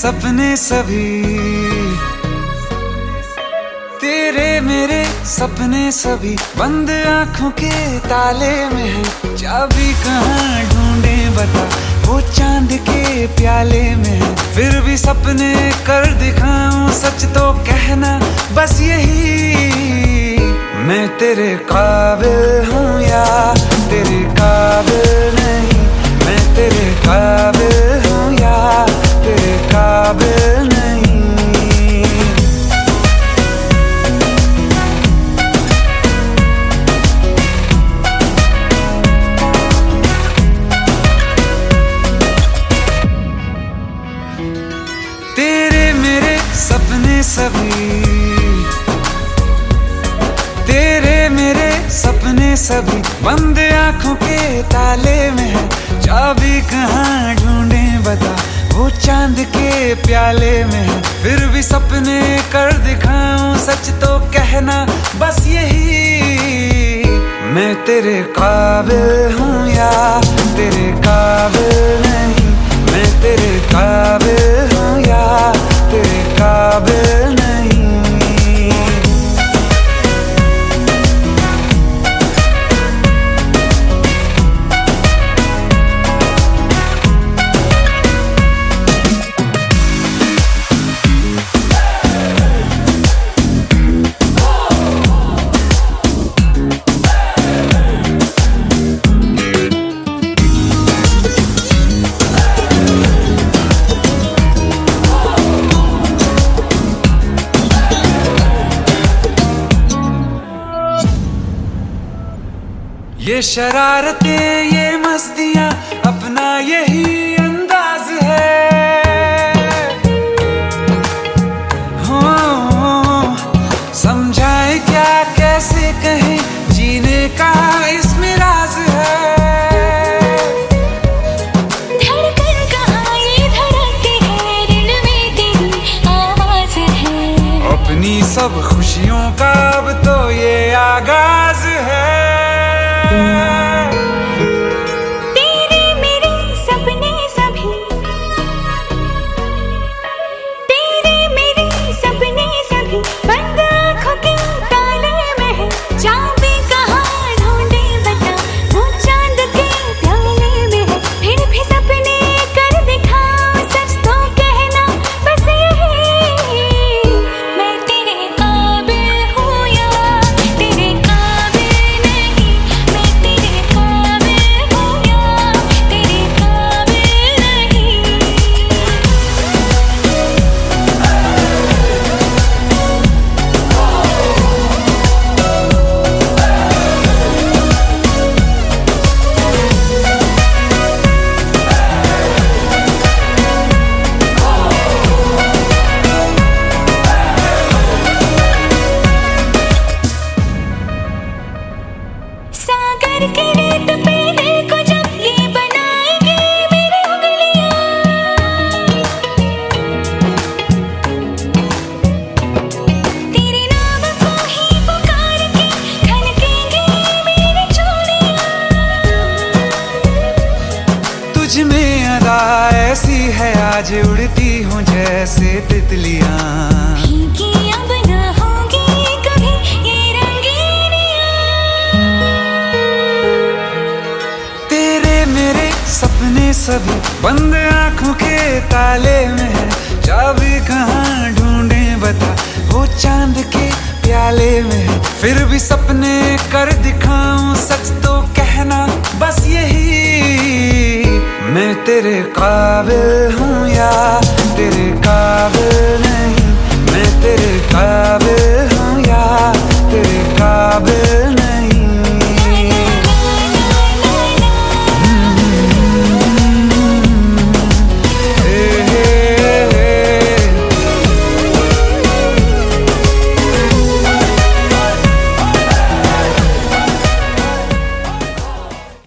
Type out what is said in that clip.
सपने सभी, तेरे मेरे सपने सभी बंद आंखों के ताले में है। चाबी कहाँ ढूंढे बता, वो चांद के प्याले में है। फिर भी सपने कर दिखाऊं, सच तो कहना बस यही, मैं तेरे काबिल हूँ या तेरे काबिल नहीं। मैं तेरे काबिल हूँ या तेरे काबिल नहीं। तेरे मेरे सपने सभी, तेरे मेरे सपने सभी बंद आंखों के ताले में है। चाबी कहाँ ढूंढे बता, वो चांद के प्याले में है। फिर भी सपने कर दिखाऊं, सच तो कहना बस यही, मैं तेरे काबिल हूँ या तेरे काबिल नहीं। मैं तेरे काबिल हूँ या तेरे काबिल नहीं। ये शरारतें ये मस्तियाँ अपना यही अंदाज है। हो समझाए क्या कैसे कहें, जीने का इसमें राज है। धड़कन कहाँ ये धड़कते हैं, दिल में तेरी आवाज है। अपनी सब खुशियों का अब तो ये आगाज है। तेरे मेरे सपने सभी, तेरे मेरे सपने सभी बंद आँखों के ताले में है। चाबी कहाँ ढूंढे बता, वो चांद के प्याले में है। फिर भी सपने कर दिखाऊं, सच तो कहना बस यही, मैं तेरे काबिल हूँ या तेरे काबिल नहीं। मैं तेरे काबिल हूँ या तेरे काबिल नहीं। सागर के रेत पे दिल को जब ये बनाएंगे मेरी उंगलियां, तेरे नाम को ही पुकार के खनकेंगे मेरी चूड़ियां। तुझ में अदा ऐसी है, आज उड़ती हूँ जैसे तितलियाँ। कि अब न होगी कभी ये रंगीनियां। तेरे मेरे सपने सभी बंद आंखों के ताले में है। चाबी कहाँ ढूंढे बता, वो चांद के प्याले में है। फिर भी सपने कर दिखाऊं, सच तो कहना बस यही, मैं तेरे काबिल हूँ या तेरे काबिल नहीं। मैं तेरे काबिल